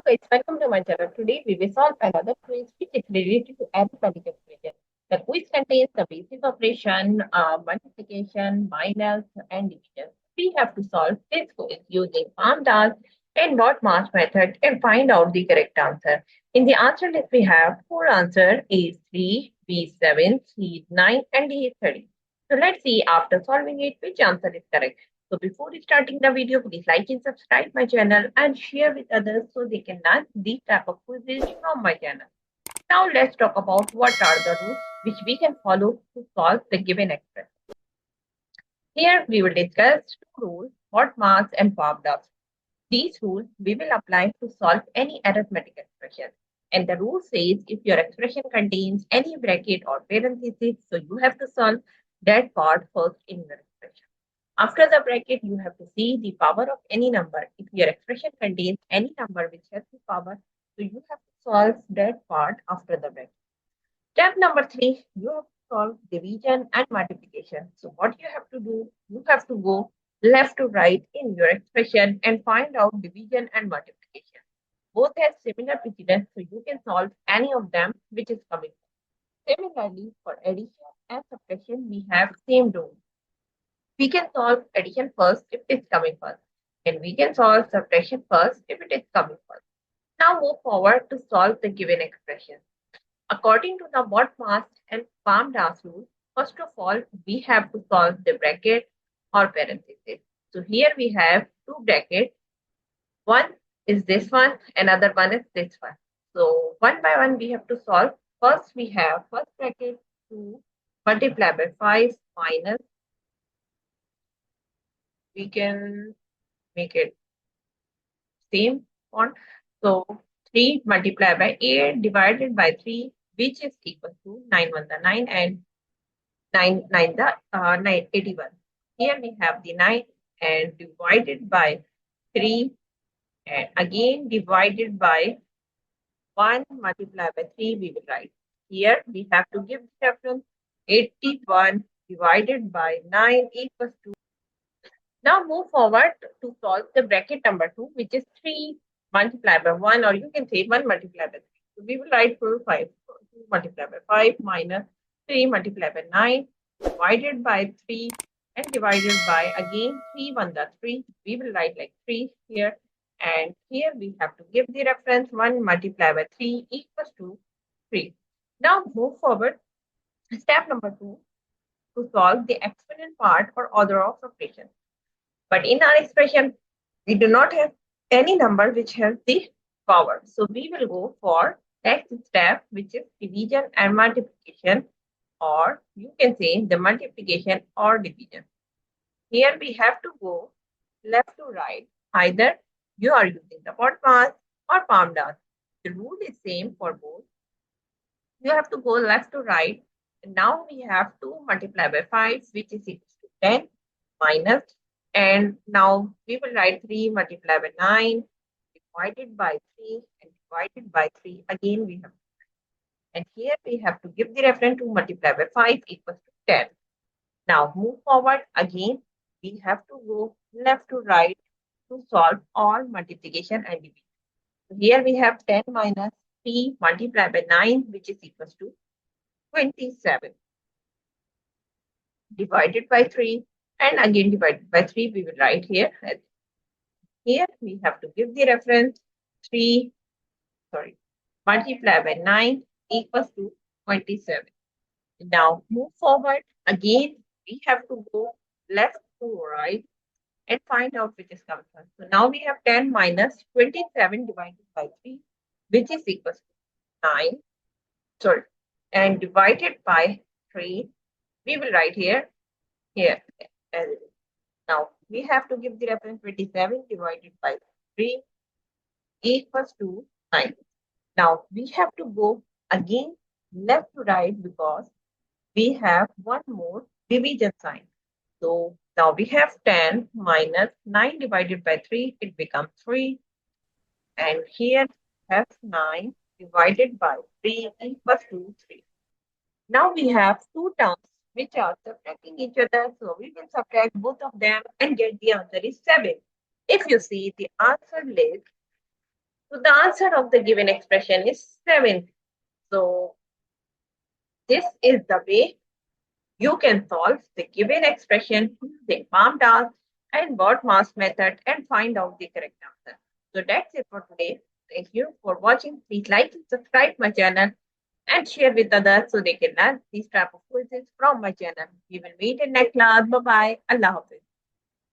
Guys, welcome to my channel. Today we will solve another quiz which is related to arithmetic equation. The quiz contains the basic operation, multiplication, minus, and division. We have to solve this quiz using PAMDAS and what math method and find out the correct answer. In the answer list, we have four answers: A is 3, B is 7, C is 9, and D is 30. So let's see after solving it which answer is correct. So before starting the video, please like and subscribe my channel and share with others so they can learn these type of quizzes from my channel. Now let's talk about what are the rules which we can follow to solve the given expression. Here we will discuss two rules, what marks and formulas. These rules we will apply to solve any arithmetic expression. And the rule says if your expression contains any bracket or parenthesis, so you have to solve that part first in your expression. After the bracket, you have to see the power of any number. If your expression contains any number which has the power, so you have to solve that part after the bracket. Step number 3, you have to solve division and multiplication. So what you have to do, you have to go left to right in your expression and find out division and multiplication. Both have similar precedence, so you can solve any of them which is coming. Similarly, for addition and subtraction, we have same rule. We can solve addition first if it's coming first, and we can solve subtraction first if it is coming first. Now move forward to solve the given expression. According to the BODMAS and PAMDAS rule, first of all, we have to solve the bracket or parenthesis. So here we have two brackets. One is this one, another one is this one. So one by one we have to solve. First we have first bracket 2 multiplied by 5 minus, we can make it same font. So 3 multiplied by 8 divided by 3, which is equal to 9 1 the 9 and 9 the 81. Here we have the 9 and divided by 3 and again divided by 1 multiplied by 3 we will write. Here we have to give the reference 81 divided by 9 equals to. Now move forward to solve the bracket number 2, which is 3 multiplied by 1, or you can say 1 multiplied by 3. So we will write for 5. So 2 multiplied by 5 minus 3 multiplied by 9 divided by 3 and divided by again 3 1 the 3. We will write like 3 here. And here we have to give the reference 1 multiplied by 3 equals to 3. Now move forward. Step number 2 to solve the exponent part or order of operation. But in our expression, we do not have any number which has the power. So we will go for next step, which is division and multiplication, or you can say the multiplication or division. Here we have to go left to right. Either you are using the BODMAS or PAMDAS. The rule is same for both. You have to go left to right. And now we have 2 multiplied by 5, which is equal to 10 minus. And now we will write 3 multiplied by 9 divided by 3 and divided by 3. Again we have. And here we have to give the reference 2 multiplied by 5 equals to 10. Now move forward. Again, we have to go left to right to solve all multiplication and division. So here we have 10 minus 3 multiplied by 9, which is equals to 27 divided by 3 and again divided by 3 we will write here. Here we have to give the reference multiplied by 9 equals to 27. Now move forward. Again we have to go left to right and find out which is coming first. So now we have 10 minus 27 divided by 3, which is equals to 9. And divided by 3, we will write here. Now we have to give the reference 27 divided by 3 equals to 9. Now we have to go again left to right because we have one more division sign. So now we have 10 minus 9 divided by 3, it becomes 3. And here we have 9 divided by 3 equals to 3. Now we have two terms which are subtracting each other. So we will subtract both of them and get the answer is 7. If you see the answer list, So the answer of the given expression is 7. So this is the way you can solve the given expression using palm task and word mask method and find out the correct answer. So that's it for today. Thank you for watching. Please like and subscribe my channel and share with others so they can learn these type of quizzes from my channel. We will meet in next class. Bye bye. Allah Hafiz.